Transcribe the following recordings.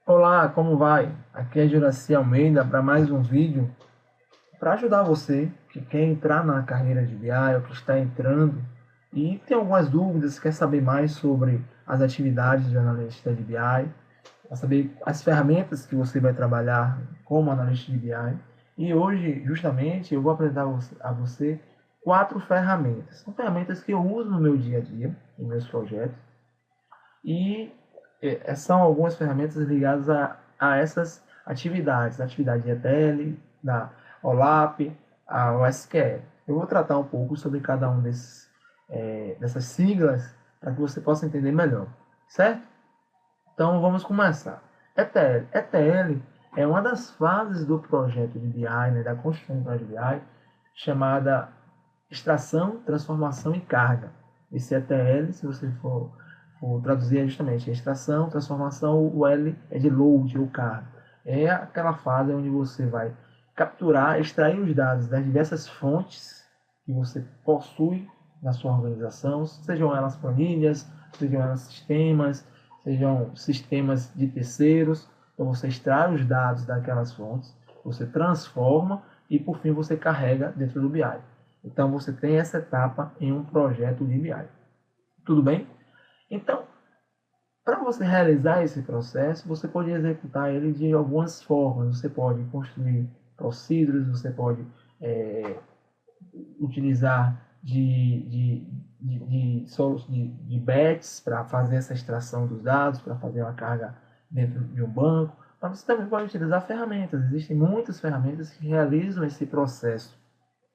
Olá, como vai? Aqui é Juraci Almeida para mais um vídeo para ajudar você que quer entrar na carreira de BI ou que está entrando e tem algumas dúvidas, quer saber mais sobre as atividades de analista de BI, para saber as ferramentas que você vai trabalhar como analista de BI. E hoje, justamente, eu vou apresentar a você quatro ferramentas. São ferramentas que eu uso no meu dia a dia, em meus projetos, e são algumas ferramentas ligadas a essas atividades, a atividade de ETL, da OLAP, a OSQL. Eu vou tratar um pouco sobre cada um dessas siglas para que você possa entender melhor, certo? Então vamos começar. ETL. ETL é uma das fases do projeto de BI, né, da construção do projeto de BI, chamada extração, transformação e carga. Esse ETL, se você for traduzir, é justamente a extração, transformação, o L é de load ou carga. É aquela fase onde você vai capturar, extrair os dados das diversas fontes que você possui na sua organização, sejam elas planilhas, sejam elas sistemas, sejam sistemas de terceiros. Então você extrai os dados daquelas fontes, você transforma e por fim você carrega dentro do BI. Então você tem essa etapa em um projeto de BI. Tudo bem? Então, para você realizar esse processo, você pode executar ele de algumas formas. Você pode construir procedures, você pode utilizar de batches para fazer essa extração dos dados, para fazer uma carga dentro de um banco. Mas você também pode utilizar ferramentas. Existem muitas ferramentas que realizam esse processo.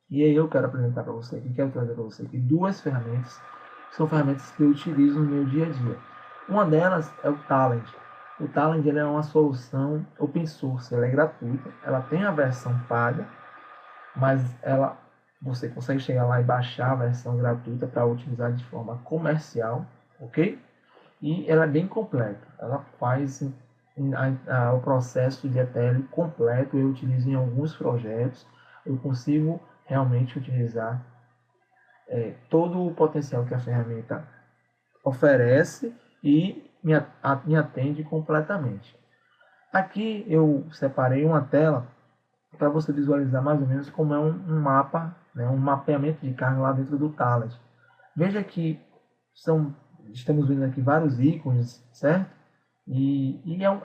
E aí eu quero apresentar para você aqui, quero trazer para você aqui duas ferramentas, que são ferramentas que eu utilizo no meu dia a dia. Uma delas é o Talend. O Talend ele é uma solução open source, ela é gratuita, ela tem a versão paga, mas você consegue chegar lá e baixar a versão gratuita para utilizar de forma comercial, ok? E ela é bem completa, ela faz o processo de ETL completo, eu utilizo em alguns projetos, eu consigo realmente utilizar todo o potencial que a ferramenta oferece e me atende completamente. Aqui eu separei uma tela para você visualizar mais ou menos como é um mapa, né, um mapeamento de carga lá dentro do Talend. Veja que estamos vendo aqui vários ícones, certo?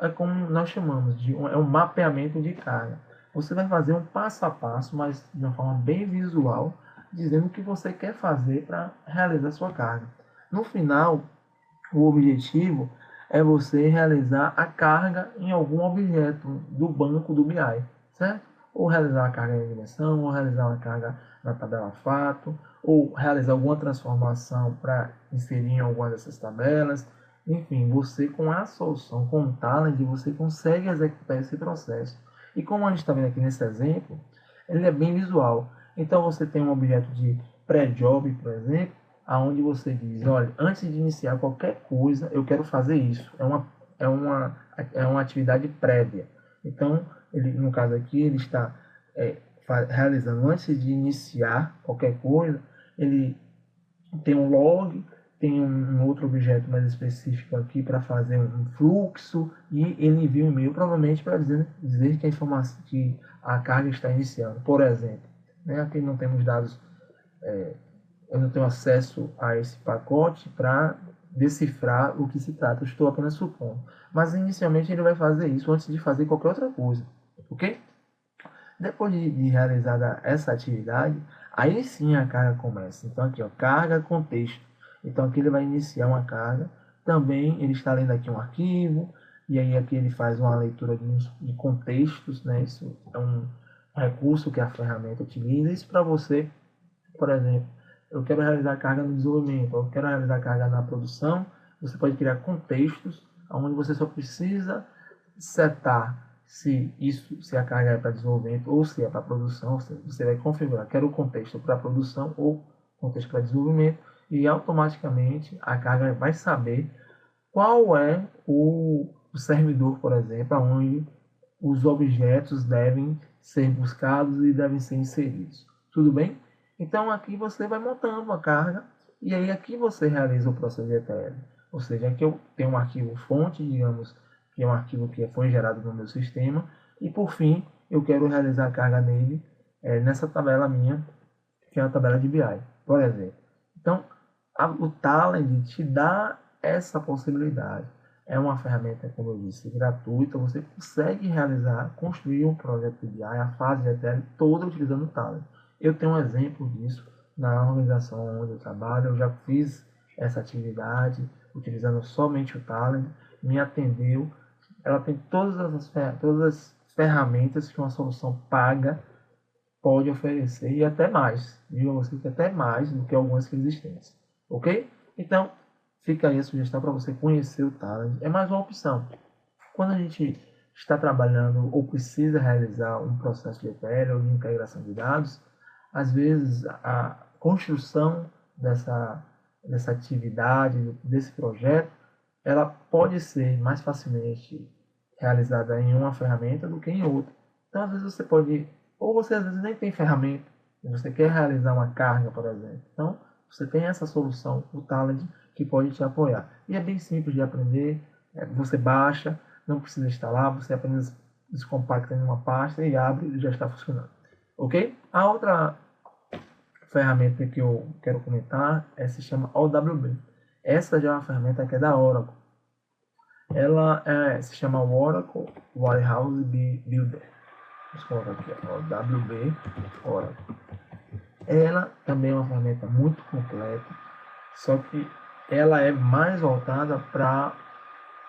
É como nós chamamos, é um mapeamento de carga. Você vai fazer um passo a passo, mas de uma forma bem visual, dizendo o que você quer fazer para realizar a sua carga. No final, o objetivo é você realizar a carga em algum objeto do banco do BI, certo? Ou realizar a carga em dimensão, ou realizar uma carga na tabela fato, ou realizar alguma transformação para inserir em alguma dessas tabelas. Enfim, você com a solução, com o Talend, você consegue executar esse processo. E como a gente está vendo aqui nesse exemplo, ele é bem visual. Então você tem um objeto de pré-job, por exemplo, aonde você diz, olha, antes de iniciar qualquer coisa, eu quero fazer isso. É uma atividade prévia. Então, no caso aqui, ele está realizando, antes de iniciar qualquer coisa, ele tem um log, tem um outro objeto mais específico aqui para fazer um fluxo e ele envia um e-mail provavelmente para dizer que a informação, que a carga está iniciando. Por exemplo, né, aqui não temos dados, eu não tenho acesso a esse pacote para decifrar o que se trata, eu estou apenas supondo. Mas inicialmente ele vai fazer isso antes de fazer qualquer outra coisa, ok? Depois de realizada essa atividade, aí sim a carga começa. Então aqui, ó, carga contexto. Então aqui ele vai iniciar uma carga. Também ele está lendo aqui um arquivo, e aí aqui ele faz uma leitura de contextos, né? Isso é um recurso que a ferramenta utiliza. Isso para você, por exemplo, eu quero realizar carga no desenvolvimento, eu quero realizar carga na produção, você pode criar contextos onde você só precisa setar se a carga é para desenvolvimento ou se é para produção. Você vai configurar, quero o contexto para produção ou contexto para desenvolvimento, e automaticamente a carga vai saber qual é o servidor, por exemplo, onde os objetos devem ser buscados e devem ser inseridos. Tudo bem? Então aqui você vai montando uma carga e aí aqui você realiza o processo de ETL. Ou seja, aqui eu tenho um arquivo fonte, digamos que é um arquivo que foi gerado no meu sistema, e por fim, eu quero realizar a carga nele nessa tabela minha, que é a tabela de BI, por exemplo. Então, o Talend te dá essa possibilidade. É uma ferramenta, como eu disse, gratuita. Você consegue realizar, construir um projeto de BI, a fase de ETL toda utilizando o Talend. Eu tenho um exemplo disso na organização onde eu trabalho. Eu já fiz essa atividade utilizando somente o Talend. Me atendeu. Ela tem todas as ferramentas que uma solução paga pode oferecer e até mais. Digo a você que até mais do que algumas existentes. Ok? Então, fica aí a sugestão para você conhecer o Talend. É mais uma opção. Quando a gente está trabalhando ou precisa realizar um processo de ETL ou de integração de dados, às vezes a construção dessa atividade, desse projeto, ela pode ser mais facilmente realizada em uma ferramenta do que em outra. Então, às vezes você pode, ou você às vezes nem tem ferramenta, e você quer realizar uma carga, por exemplo. Então, você tem essa solução, o Talend, que pode te apoiar. E é bem simples de aprender, você baixa, não precisa instalar, você apenas descompacta em uma pasta e abre e já está funcionando. Ok? A outra ferramenta que eu quero comentar se chama OWB. Essa já é uma ferramenta que é da Oracle. Ela se chama Oracle Warehouse Builder. Vamos colocar aqui, OWB Oracle. Ela também é uma ferramenta muito completa, só que ela é mais voltada para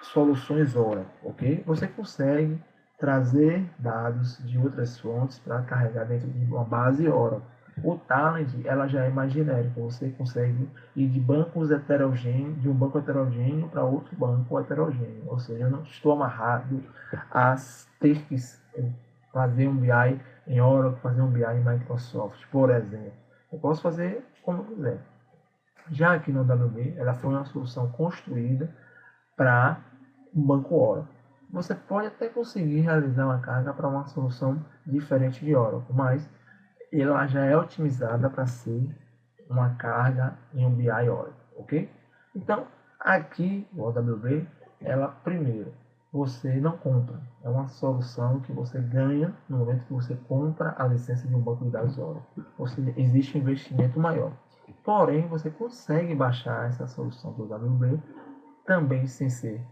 soluções Oracle, ok? Você consegue trazer dados de outras fontes para carregar dentro de uma base Oracle. O Talend, ela já é mais genérica, você consegue ir de bancos heterogêneos, de um banco heterogêneo para outro banco heterogêneo, ou seja, eu não estou amarrado a ter que fazer um BI em Oracle, fazer um BI em Microsoft, por exemplo. Eu posso fazer como eu quiser. Já aqui no WB, ela foi uma solução construída para um banco Oracle. Você pode até conseguir realizar uma carga para uma solução diferente de Oracle, mas ela já é otimizada para ser uma carga em um BI Oracle, ok? Então, aqui o OWB, ela primeiro, você não compra, é uma solução que você ganha no momento que você compra a licença de um banco de dados Oracle. Ou seja, existe um investimento maior. Porém, você consegue baixar essa solução do OWB também sem ser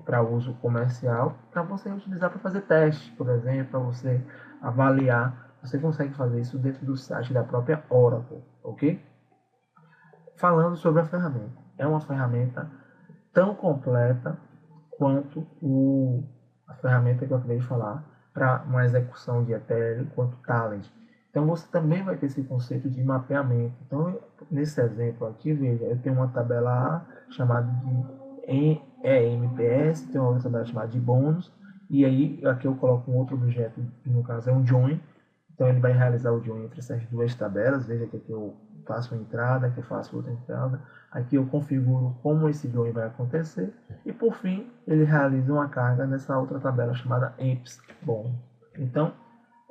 para uso comercial, para você utilizar para fazer teste, por exemplo, para você avaliar. Você consegue fazer isso dentro do site da própria Oracle, ok? Falando sobre a ferramenta, é uma ferramenta tão completa quanto a ferramenta que eu acabei de falar para uma execução de ETL quanto Talend. Então você também vai ter esse conceito de mapeamento. Então, nesse exemplo aqui, veja, eu tenho uma tabela A chamada de EMPS, tem uma outra tabela chamada de bônus, e aí aqui eu coloco um outro objeto, que no caso é um join. Então ele vai realizar o join entre essas duas tabelas. Veja que aqui eu faço uma entrada, aqui eu faço outra entrada. Aqui eu configuro como esse join vai acontecer. E por fim, ele realiza uma carga nessa outra tabela chamada EMPS. Bom, então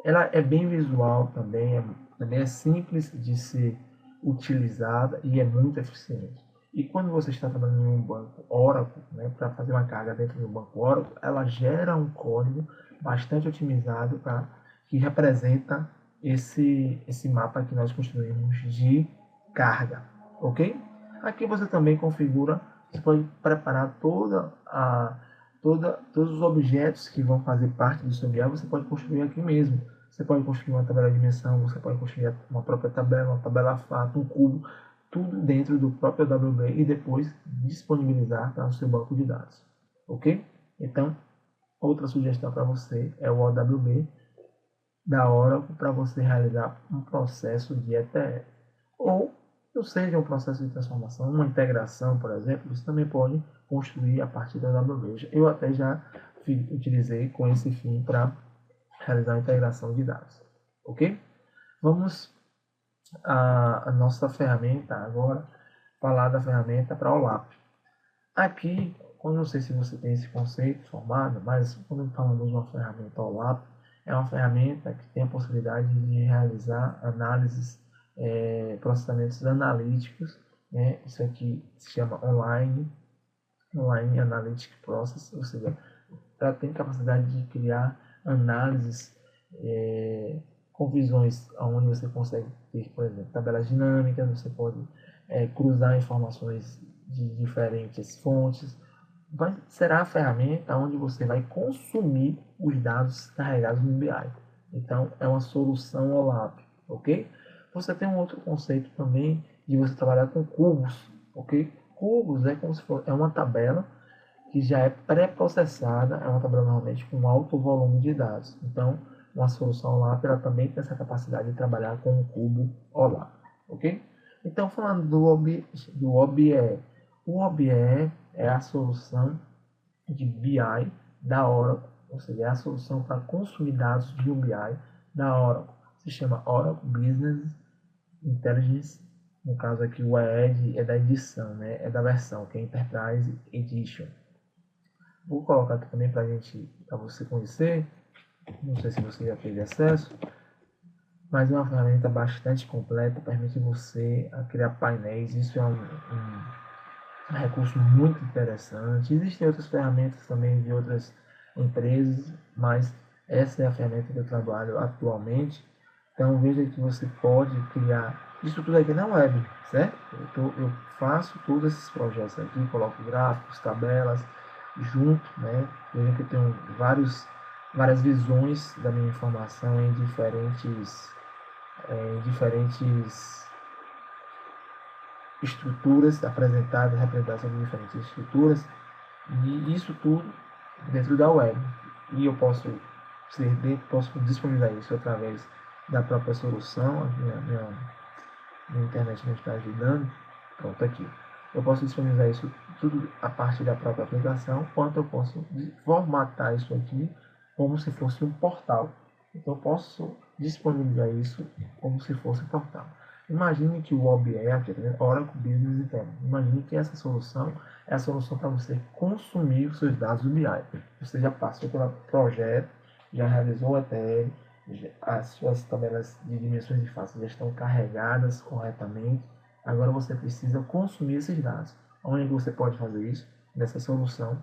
ela é bem visual também é simples de ser utilizada e é muito eficiente. E quando você está trabalhando em um banco Oracle, né, para fazer uma carga dentro do banco Oracle, ela gera um código bastante otimizado que representa esse mapa que nós construímos de carga, ok? Aqui você também configura, você pode preparar todos os objetos que vão fazer parte do seu BI, você pode construir aqui mesmo. Você pode construir uma tabela de dimensão, você pode construir uma própria tabela, uma tabela fato, um cubo, tudo dentro do próprio AWB e depois disponibilizar para o seu banco de dados, ok? Então, outra sugestão para você é o OWB da Oracle para você realizar um processo de ETL. Ou seja um processo de transformação, uma integração, por exemplo, você também pode construir a partir da AWS. Eu até já utilizei com esse fim para realizar a integração de dados. Ok? Vamos à nossa ferramenta agora, falar da ferramenta para OLAP. Aqui, eu não sei se você tem esse conceito formado, mas quando falamos de uma ferramenta OLAP, é uma ferramenta que tem a possibilidade de realizar análises, processamentos analíticos, né? Isso aqui se chama online, Online Analytic Process, ou seja, ela tem capacidade de criar análises com visões onde você consegue ter, por exemplo, tabelas dinâmicas, você pode cruzar informações de diferentes fontes. Será a ferramenta onde você vai consumir os dados carregados no BI. Então, é uma solução OLAP, ok? Você tem um outro conceito também de você trabalhar com cubos, ok? Cubos é como se for, é uma tabela que já é pré-processada, é uma tabela normalmente com alto volume de dados. Então, uma solução OLAP ela também tem essa capacidade de trabalhar com um cubo OLAP, ok? Então, falando do OBE, o OBE é a solução de BI da Oracle, ou seja, é a solução para consumir dados de um BI da Oracle. Se chama Oracle Business Intelligence. No caso aqui, o ED é da edição, né? É da versão, que é Enterprise Edition. Vou colocar aqui também para você conhecer. Não sei se você já teve acesso, mas é uma ferramenta bastante completa, permite você criar painéis. Isso é um recurso muito interessante. Existem outras ferramentas também de outras empresas, mas essa é a ferramenta que eu trabalho atualmente. Então veja que você pode criar isso tudo aqui na web, certo? Eu faço todos esses projetos aqui, coloco gráficos, tabelas, junto, né? Veja que eu tenho várias visões da minha informação em diferentes estruturas apresentadas, representação de diferentes estruturas, e isso tudo dentro da web. E eu posso disponibilizar isso através da própria solução. A minha internet não está ajudando. Pronto, aqui. Eu posso disponibilizar isso tudo a partir da própria aplicação, quanto eu posso formatar isso aqui como se fosse um portal. Então eu posso disponibilizar isso como se fosse um portal. Imagine que o OBE, Oracle Business Intelligence, imagine que essa solução é a solução para você consumir os seus dados do BI. Você já passou pelo projeto, já realizou o ETL, as suas tabelas de dimensões de face já estão carregadas corretamente. Agora você precisa consumir esses dados. Onde você pode fazer isso? Nessa solução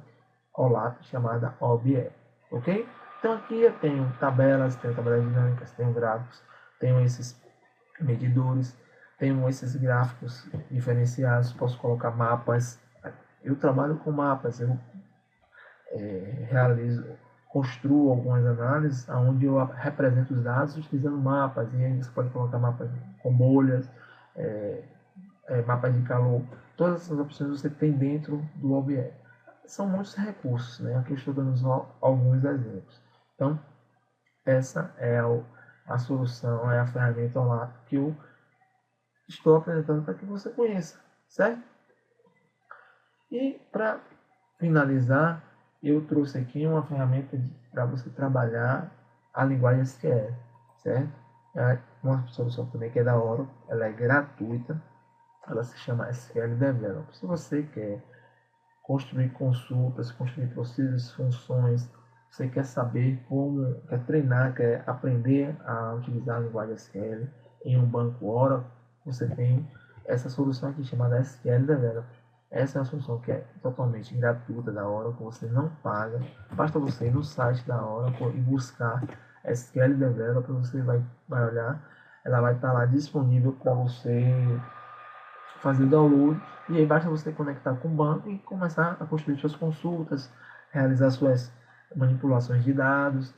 OLAP chamada OBE. Ok? Então aqui eu tenho tabelas dinâmicas, tenho gráficos, tenho esses medidores, tenho esses gráficos diferenciados, posso colocar mapas. Eu trabalho com mapas, eu construo algumas análises onde eu represento os dados utilizando mapas, e aí você pode colocar mapas com bolhas, mapas de calor, todas essas opções você tem dentro do OBE. São muitos recursos, né? Aqui eu estou dando só alguns exemplos. Então, essa é a solução, é a ferramenta lá que eu estou apresentando para que você conheça, certo? E para finalizar, eu trouxe aqui uma ferramenta para você trabalhar a linguagem SQL, certo? É uma solução também que é da Oracle, ela é gratuita, ela se chama SQL Developer. Se você quer construir consultas, construir possíveis funções, você quer saber como, quer treinar, quer aprender a utilizar a linguagem SQL em um banco Oracle, você tem essa solução aqui chamada SQL Developer. Essa é uma solução que é totalmente gratuita da Oracle, você não paga. Basta você ir no site da Oracle e buscar SQL Developer, você vai olhar, ela vai estar lá disponível para você fazer o download, e aí basta você conectar com o banco e começar a construir suas consultas, realizar suas manipulações de dados.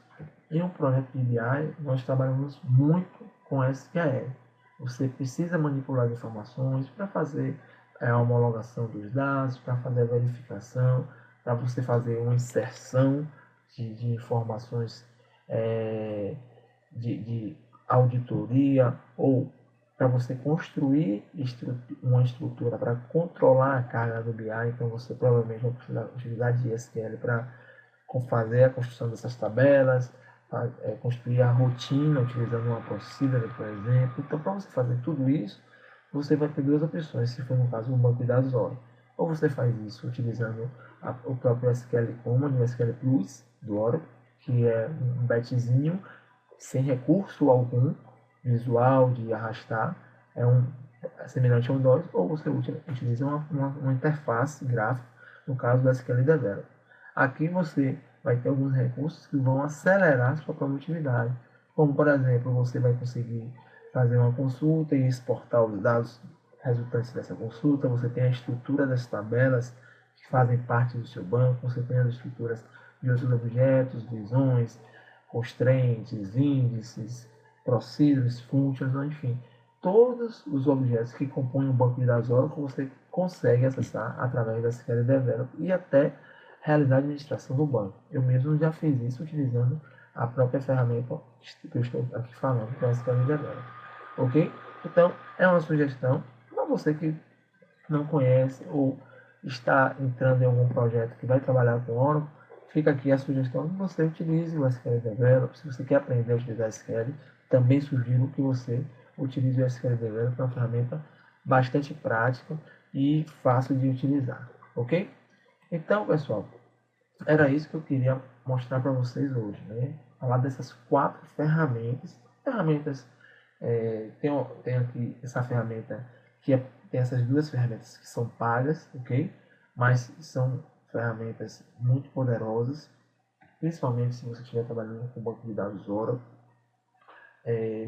Em um projeto de BI, nós trabalhamos muito com SQL. Você precisa manipular as informações para fazer a homologação dos dados, para fazer a verificação, para você fazer uma inserção de informações de auditoria, ou para você construir uma estrutura para controlar a carga do BI. Então você provavelmente vai precisar utilizar de SQL para fazer a construção dessas tabelas, construir a rotina utilizando uma procedure, por exemplo. Então, para você fazer tudo isso, você vai ter duas opções, se for no caso um banco de dados Oracle. Ou você faz isso utilizando o próprio SQL Common, o SQL Plus do Oracle, que é um batchzinho sem recurso algum visual de arrastar, semelhante ao DOS, ou você utiliza uma interface gráfica no caso do SQL Developer. Aqui você vai ter alguns recursos que vão acelerar a sua produtividade, como por exemplo, você vai conseguir fazer uma consulta e exportar os dados resultantes dessa consulta, você tem a estrutura das tabelas que fazem parte do seu banco, você tem as estruturas de outros objetos, visões, constraints, índices, procedures, functions, enfim, todos os objetos que compõem o banco de dados Oracle você consegue acessar através da SQL Developer e até realizar a administração do banco. Eu mesmo já fiz isso utilizando a própria ferramenta que eu estou aqui falando, que é a SQL Developer. Ok? Então, é uma sugestão para você que não conhece ou está entrando em algum projeto que vai trabalhar com Oracle, fica aqui a sugestão que você utilize o SQL Developer. Se você quer aprender a utilizar SQL, também sugiro que você utilize o SQL Developer, é uma ferramenta bastante prática e fácil de utilizar, ok? Então, pessoal, era isso que eu queria mostrar para vocês hoje, né? Falar dessas 4 ferramentas. Tem aqui essa ferramenta tem essas 2 ferramentas que são pagas, ok? Mas são ferramentas muito poderosas, principalmente se você estiver trabalhando com banco de dados Oracle.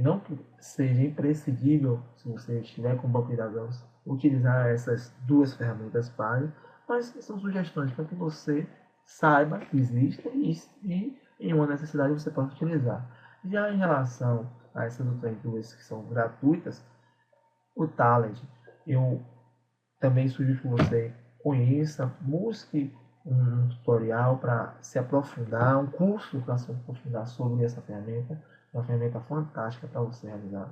Não que seja imprescindível, se você estiver com banco de dados, utilizar essas 2 ferramentas pagas, mas são sugestões para que você saiba que existem e em uma necessidade você pode utilizar. Já em relação a essas outras 2 que são gratuitas, o Talent, eu também sugiro que você conheça, busque um tutorial para se aprofundar, um curso para se aprofundar sobre essa ferramenta. Uma ferramenta fantástica para você realizar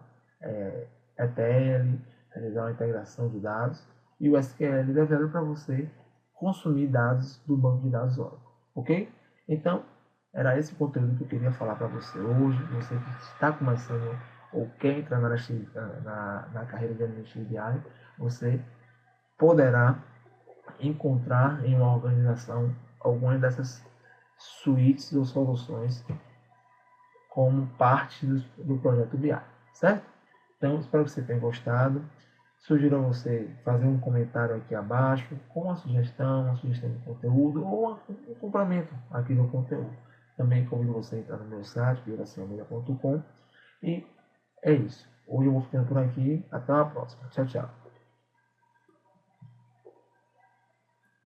ETL, realizar uma integração de dados, e o SQL Developer para você consumir dados do banco de dados Oracle, ok? Então, era esse conteúdo que eu queria falar para você hoje. Você que está começando ou quer entrar na carreira de analista de área, você poderá encontrar em uma organização algumas dessas suítes ou soluções como parte do projeto BI, certo? Então, espero que você tenha gostado. Sugiro a você fazer um comentário aqui abaixo com uma sugestão de conteúdo ou um complemento aqui do conteúdo. Também convido você a entrar no meu site, biograciamedia.com. E é isso. Hoje eu vou ficando por aqui. Até a próxima. Tchau, tchau.